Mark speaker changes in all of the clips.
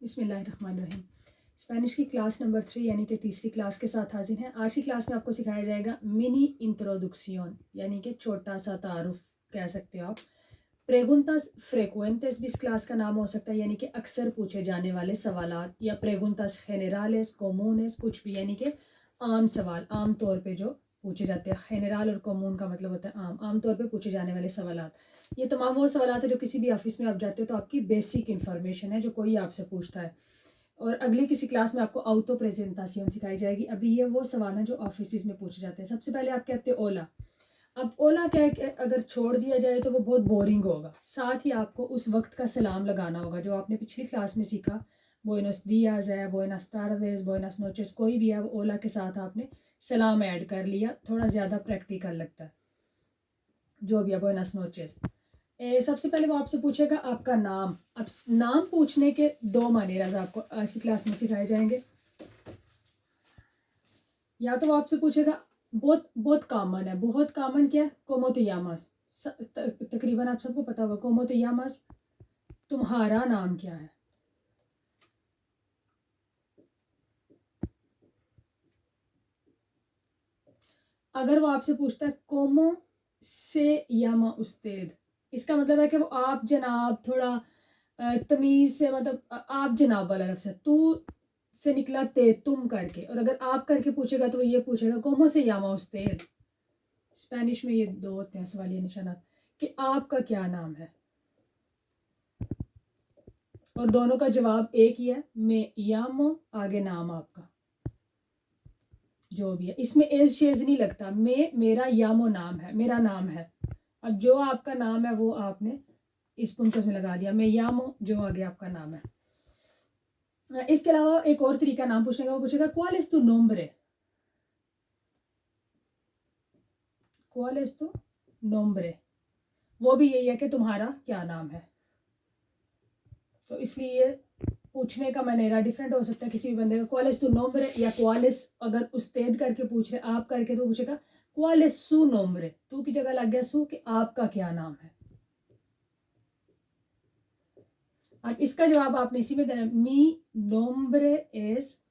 Speaker 1: बिस्मिल्लाहिर्रहमानिर्रहीम। स्पेनिश की class number 3 यानी कि तीसरी क्लास के साथ हाजिर हैं। आज की क्लास में आपको सिखाया जाएगा मिनी इंट्रोडक्शन यानी कि छोटा सा तारुफ कह सकते हो आप। प्रेगुंतास फ्रेक्वेंटेस भी इस क्लास का नाम हो सकता है, यानी कि अक्सर पूछे जाने वाले सवालात, या प्रेगुंतास जेनरालेस कॉमूनेस, कुछ भी यानी कि आम सवाल, आम तौर पे जो पूछे जाते हैं। जेनरल और कॉमून का मतलब होता है आम तौर पे पूछे जाने वाले सवालात। ये तमाम वो सवालात है जो किसी भी ऑफिस में आप जाते हो तो आपकी बेसिक इन्फॉर्मेशन है जो कोई आपसे पूछता है। और अगली किसी क्लास में आपको आउटो प्रेजेंटासियन सिखाई जाएगी। अभी ये वो सवाल हैं जो ऑफिस में पूछे जाते हैं। सबसे पहले आप कहते हैं ओला। अब ओला क्या है कि अगर छोड़ दिया जाए तो वो बहुत बोरिंग होगा। साथ ही आपको उस वक्त का सलाम लगाना होगा जो आपने पिछली क्लास में सीखा। बोइनस दियाज है, बोइनस तारवेज, बोइनस नोचेस, कोई भी है, वो ओला के साथ आपने सलाम ऐड कर लिया। थोड़ा ज़्यादा प्रैक्टिकल लगता है जो भी है। बोइनस नोचेस। सबसे पहले वो आपसे पूछेगा आपका नाम। अब नाम पूछने के दो मानेराज आपको आज की क्लास में सिखाए जाएंगे। या तो वो आपसे पूछेगा, बहुत बहुत कॉमन है, बहुत कॉमन क्या है, कोमो ते यामास। तकरीबन आप सबको पता होगा कोमो ते यामास, तुम्हारा नाम क्या है। अगर वो आपसे पूछता है कोमो से यामा उस्तेद, इसका मतलब है कि वो आप जनाब, थोड़ा तमीज से, मतलब आप जनाब वाला लफ्ज़ है। तू से निकला ते, तुम करके। और अगर आप करके पूछेगा तो वो ये पूछेगा कोमो से यामा उस्तेद। स्पेनिश में ये दो होते हैं सवालिया निशानात कि आपका क्या नाम है, और दोनों का जवाब एक ही है, मैं यामो, आगे नाम आपका जो भी है। इसमें एज शेज नहीं लगता। मैं, मेरा यामो नाम है, मेरा नाम है। अब जो आपका नाम है वो आपने इस पुंतस में लगा दिया, मैं यामो, जो आगे आपका नाम है। इसके अलावा एक और तरीका नाम पूछने का, वो पूछेगा क्वाल एस तू नोम्ब्रे, क्वाल एस तू नोम्ब्रे। वो भी यही है कि तुम्हारा क्या नाम है। तो इसलिए पूछने का मनेरा डिफरेंट हो सकता है किसी भी बंदे का। क्वाल एस तू नोम्ब्रे या क्वाल एस, अगर उस्तेद करके पूछ रहे, आप करके, तो पूछेगा क्वाल एस सू नोम्ब्रे। तू की जगह लग गया सू, कि आपका क्या नाम है। अब इसका जवाब आपने इसी में देना, मी नोम्ब्रे एस,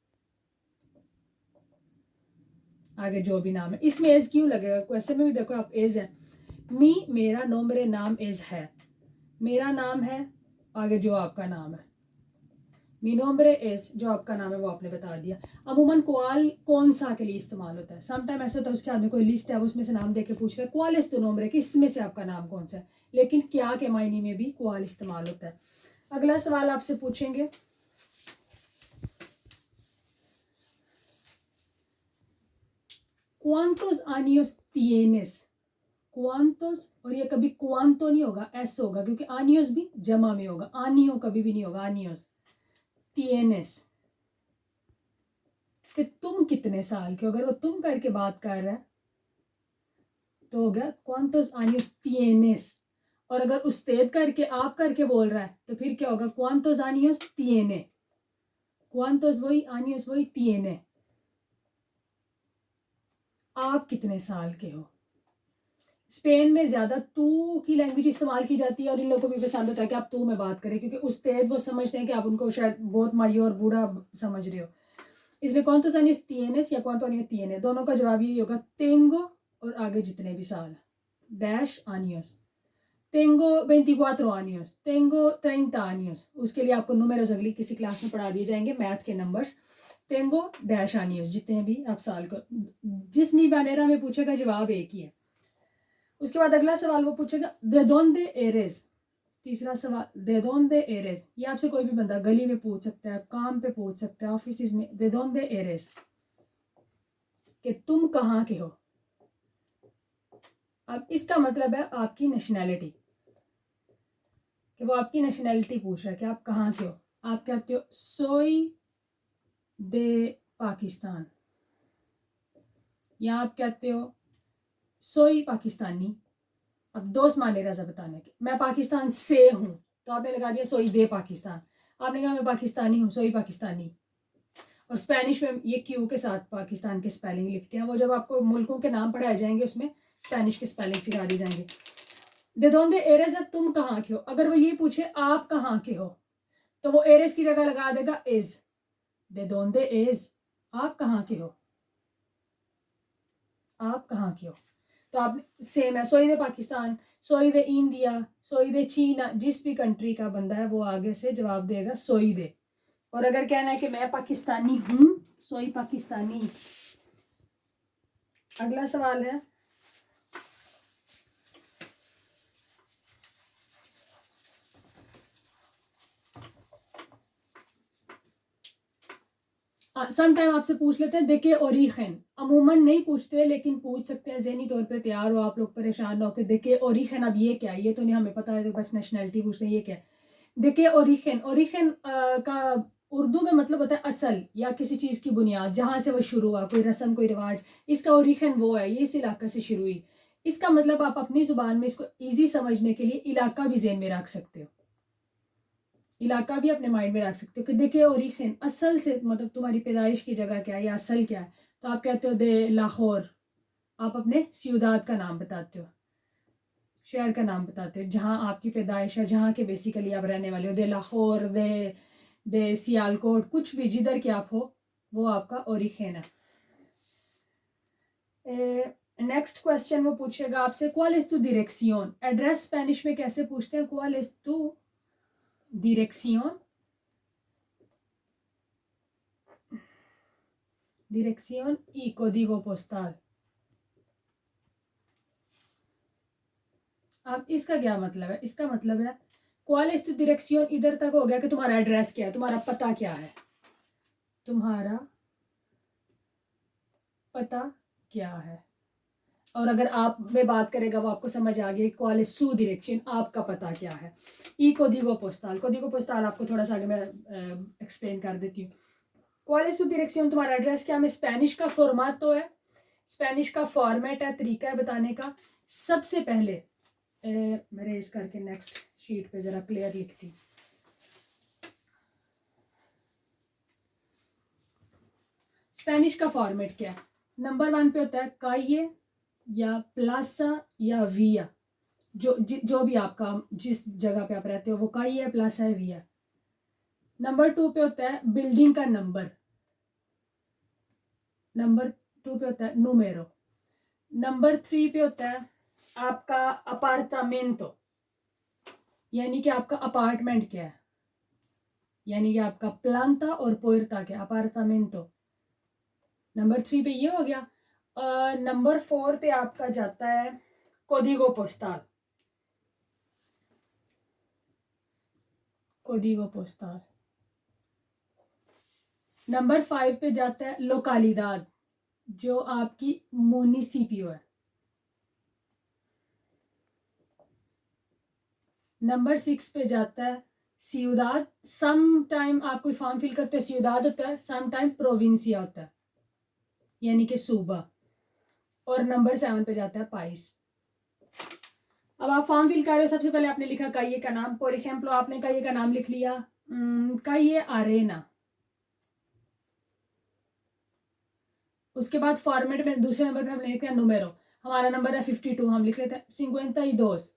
Speaker 1: आगे जो भी नाम है। इसमें एज क्यों लगेगा, क्वेश्चन में भी देखो आप, एज है। मी, मेरा, नोम्ब्रे, नाम, एज है, मेरा नाम है, आगे जो आपका नाम है। मी नोम्ब्रे एज, जो आपका नाम है वो आपने बता दिया। अमूमन क्वाल कौन सा के लिए इस्तेमाल होता है। समटाइम ऐसा होता है उसके आदमी कोई लिस्ट है, उसमें से नाम दे के पूछ रहे हैं क्वाल एस तू नोम्ब्रे, कि इसमें से आपका नाम कौन सा है। लेकिन क्या के मायने में भी क्वाल इस्तेमाल होता है। अगला सवाल आपसे पूछेंगे, cuántos años tienes, cuántos, और ये कभी cuánto नहीं होगा, एस होगा, क्योंकि आनियोस भी जमा में होगा, आनियो कभी भी नहीं होगा, आनियोस। tienes, कि तुम कितने साल के हो। अगर वो तुम करके बात कर रहा है तो हो गया cuántos años tienes। और अगर उस्तेद करके, आप करके बोल रहा है, तो फिर क्या होगा, cuántos años tiene, cuántos वही, años वही, tiene, आप कितने साल के हो। स्पेन में ज़्यादा तू की लैंग्वेज इस्तेमाल की जाती है, और इन लोगों को भी पसंद होता है कि आप तू में बात करें, क्योंकि उस्तेद वो समझते हैं कि आप उनको शायद बहुत मायूर और बूढ़ा समझ रहे हो। इसलिए cuántos años tienes या cuántos años tiene, दोनों का जवाब यही होगा, tengo, और आगे जितने भी साल, dash años। tengo 24 años, tengo 30 años। उसके लिए आपको नूमेरोस अगली किसी क्लास में पढ़ा दिए जाएंगे, मैथ के नंबर्स। tengo डैश años, जितने भी आप साल को, जिस भी मैनेरा में पूछेगा जवाब एक ही है। उसके बाद अगला सवाल वो पूछेगा दे दोंदे एरेज। तीसरा सवाल, दे दोंदे एरेज, ये आपसे कोई भी बंदा गली में पूछ सकता है, काम पे पूछ सकता है, ऑफिस में। दे दोंदे एरेज, कि तुम कहाँ के हो। अब इसका मतलब है आपकी नेशनैलिटी, कि वो आपकी नेशनैलिटी पूछ रहा है कि आप कहाँ के हो। आप कहते हो सोई दे पाकिस्तान, या आप कहते हो सोई पाकिस्तानी। अब दोस्त माने रजा बताने के, मैं पाकिस्तान से हूँ, तो आपने लगा दिया सोई दे पाकिस्तान। आपने कहा मैं पाकिस्तानी हूँ, सोई पाकिस्तानी। और स्पेनिश में ये क्यू के साथ पाकिस्तान के स्पेलिंग लिखते हैं। वो जब आपको मुल्कों के नाम पढ़ाए जाएंगे उसमें स्पेनिश के स्पेलिंग सिखा दी जाएंगे। दे दोंदे एरेज, तुम कहाँ के हो। अगर वो ये पूछे आप कहाँ के हो, तो वो एरेस की जगह लगा देगा इज, दे दोंदे इज, आप कहाँ के हो, आप कहाँ के हो। तो आप सेम है, सोई दे पाकिस्तान, सोई दे इंडिया, सोई दे चीना, जिस भी कंट्री का बंदा है वो आगे से जवाब देगा सोई दे। और अगर कहना है कि मैं पाकिस्तानी हूँ, सोई पाकिस्तानी। अगला सवाल है, सम टाइम आपसे पूछ लेते हैं देखे ओरिखन, अमूमन नहीं पूछते लेकिन पूछ सकते हैं, ज़हनी तौर पे तैयार हो आप लोग, परेशान ना हो कि देखे ओरिखन अब ये क्या है, ये तो नहीं हमें पता है, तो बस नेशनैलिटी पूछते हैं ये क्या है। देखे ओरिखन, ओरिखन का उर्दू में मतलब होता है असल या किसी चीज़ की बुनियाद, जहाँ से वो शुरू हुआ, कोई रस्म कोई रिवाज, इसका ओरिखन वो है, ये इस इलाके से शुरू हुई। इसका मतलब आप अपनी ज़ुबान में इसको ईजी समझने के लिए इलाका भी ज़हन में रख सकते हो, इलाका भी अपने माइंड में रख सकते हो कि देखिए ओरिजिन असल से मतलब तुम्हारी पैदाइश की जगह क्या है या असल क्या है। तो आप कहते हो दे लाहौर, आप अपने सियुदात का नाम बताते हो, शहर का नाम बताते हो जहाँ आपकी पैदाइश है, जहाँ के बेसिकली आप रहने वाले हो। दे लाहौर, दे सियालकोट, कुछ भी जिधर के आप हो वो आपका ओरिजिन है। नेक्स्ट क्वेश्चन वो पूछेगा आपसे क्वाल एस तू डायरेक्शन, एड्रेस स्पेनिश में कैसे पूछते हैं, क्वाल एस तू direction, dirección y código postal। अब इसका क्या मतलब है, इसका मतलब है cuál es tu dirección, इधर तक हो गया कि तुम्हारा एड्रेस क्या है, तुम्हारा पता क्या है, तुम्हारा पता क्या है। और अगर आप में बात करेगा वो आपको समझ आ गया cuál es su dirección, आपका पता क्या है। ई código postal, código postal आपको थोड़ा सा आगे मैं एक्सप्लेन कर देती हूँ। cuál es tu dirección, तुम्हारा एड्रेस क्या है। स्पेनिश का फॉर्मेट तो है, स्पेनिश का फॉर्मेट है, तरीका है बताने का। सबसे पहले मेरे इस करके नेक्स्ट शीट पे ज़रा क्लियर लिखती। स्पेनिश का फॉर्मेट क्या है, नंबर 1 पे होता है काये या प्लासा या विया, जो भी आपका जिस जगह पे आप रहते हो वो काये है, प्लासा है, विया। नंबर 2 पे होता है बिल्डिंग का नंबर, नंबर 2 पे होता है नूमेरो। नंबर 3 पे होता है आपका अपार्टामेंटो, यानी कि आपका अपार्टमेंट क्या है, यानी कि आपका प्लांटा और पोर्टा क्या, अपार्टामेंटो। नंबर 3 पे ये हो गया। नंबर 4 पे आपका जाता है कोडिगो पोस्टाल, कोडिगो पोस्टाल। नंबर 5 पे जाता है लोकालिदाद, जो आपकी मुनिसिपियो है। नंबर 6 पे जाता है सियुदाद, सम टाइम आप कोई फॉर्म फिल करते हो सियुदाद होता है, सम टाइम प्रोविंसिया होता है, यानी कि सूबा। और नंबर 7 पे जाता है पाइस। अब आप फॉर्म फिल कर रहे हो, सबसे पहले आपने लिखा काये का नाम, फॉर एग्जाम्पल आपने काये का नाम लिख लिया काये आरेना। उसके बाद फॉर्मेट में दूसरे नंबर पे हमने लिखा नूमेरो, हमारा नंबर है 52, हम लिख लेते हैं 52।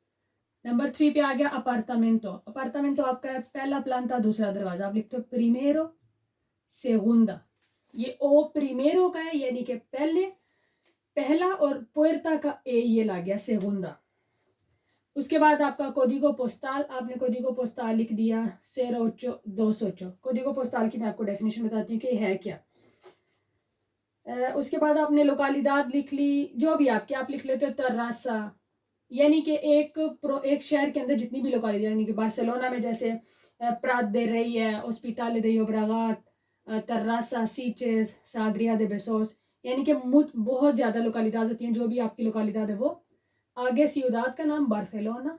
Speaker 1: नंबर 3 पे आ गया अपार्टामेंटो, अपार्टामेंटो आपका है पहला प्लांटा दूसरा दरवाजा, आप लिखते हो प्रीमेरो सेगुंदा। ये ओ प्रीमेरो का है यानी कि पहले पहला, और पुएर्ता का ए ये ला गया सेगुंदा। उसके बाद आपका कोडिगो पोस्टाल, आपने कोडिगो पोस्टाल लिख दिया 08208। कोडिगो पोस्टाल की मैं आपको डेफिनेशन बताती हूँ कि है क्या। उसके बाद आपने लोकालिदाद लिख ली, जो भी आपके आप लिख लेते हो तर्रासा, यानी कि एक शहर के अंदर जितनी भी लोकालिदाद, यानी कि बार्सिलोना में जैसे प्रात दे रही है, हॉस्पिटल दे योब्रागात, तर्रासा, सीचेस, साद्रिया दे बेसोस, यानी कि बहुत ज़्यादा लोकालिदाद होती हैं। जो भी आपकी लोकालिदाद है वो आगे सियुदाद का नाम बार्सिलोना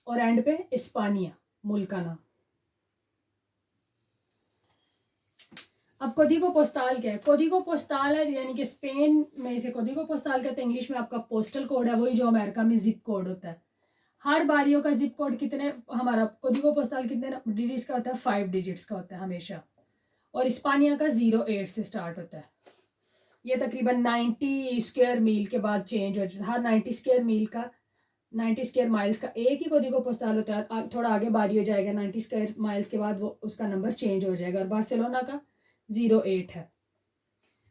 Speaker 1: और एंड पे इस्पानिया मुल्क का नाम। अब कोडिगो पोस्टाल क्या है, कोडिगो पोस्टाल है यानी कि स्पेन में इसे कोडिगो पोस्टाल कहते हैं, इंग्लिश में आपका पोस्टल कोड है, वही जो अमेरिका में जिप कोड होता है। हर बारियों का जिप कोड कितने, हमारा कोडिगो पोस्टाल कितने डिजिट्स का होता है, 5 डिजिट्स का होता है हमेशा। और इस्पानिया का 08 से स्टार्ट होता है। ये तकरीबन 90 स्क्वायर मील के बाद चेंज हो जाता है, हर 90 स्क्वायर मील का 90 स्क्वायर माइल्स का एक ही कोडिगो पोस्टाल होता है, थोड़ा आगे बारी हो जाएगा, 90 स्क्वायर माइल्स के बाद वो उसका नंबर चेंज हो जाएगा, और बार्सिलोना का 08 है।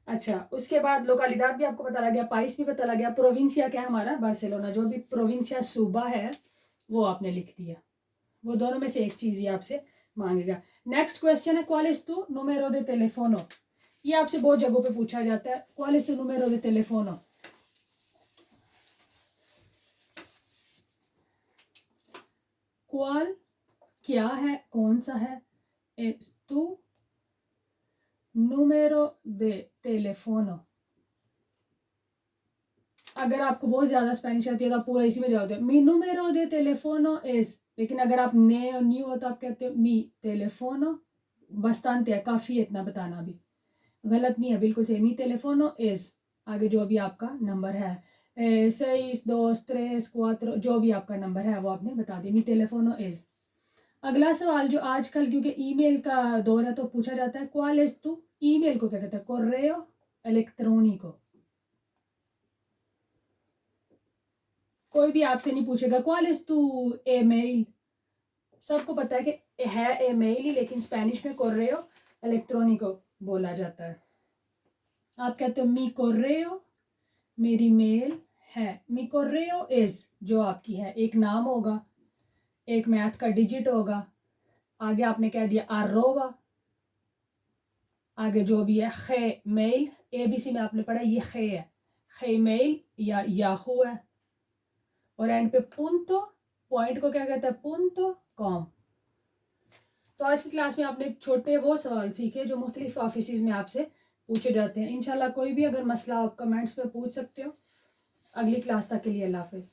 Speaker 1: अच्छा, उसके बाद लोकालिदाद भी आपको पता लग गया, पाइस भी पता लग गया, प्रोविंसिया क्या है हमारा, बार्सिलोना। जो भी प्रोविंसिया सूबा है वो आपने लिख दिया। वो दोनों में से एक चीज़ ही आपसे मांगेगा। नेक्स्ट क्वेश्चन है क्वाल एस तू número de teléfono। ये आपसे बहुत जगहों पे पूछा जाता है, क्वाल एस तू número de teléfono। क्वाल क्या है, कौन सा है, एस तू número de teléfono। अगर आपको बहुत ज़्यादा स्पेनिश आती है तो आप पूरा इसी में जवाब दो, मी número de teléfono es। लेकिन अगर आप ने और न्यू हो तो आप कहते हो मी teléfono। बस्तानते है, काफ़ी है इतना बताना भी, गलत नहीं है, बिल्कुल सही। मी teléfono es, आगे जो भी आपका नंबर है 6 2 3 4, जो भी आपका नंबर है वो आपने बता दिया, मी teléfono es। अगला सवाल जो आजकल क्योंकि ईमेल का दौर है तो पूछा जाता है, cuál es tu, ईमेल को क्या कहते हैं, correo electrónico। कोई भी आपसे नहीं पूछेगा cuál es tu email, सबको पता है कि है ईमेल ही, लेकिन स्पेनिश में correo electrónico बोला जाता है। आप कहते हो मी correo, मेरी मेल है, मी correo es, जो आपकी है, एक नाम होगा, एक मैथ का डिजिट होगा, आगे आपने कह दिया arroba, आगे जो भी है खे मेल, ABC में आपने पढ़ा ये खे है, खे मेल या याहू है, और एंड पे पुंतो, पॉइंट को क्या कहता है, पुंतो कॉम। तो आज की क्लास में आपने छोटे वो सवाल सीखे जो मुख्तलिफ ऑफिस में आपसे पूछे जाते हैं। इंशाल्लाह कोई भी अगर मसला आप कमेंट्स में पूछ सकते हो। अगली क्लास तक के लिए अल्लाह हाफिज़।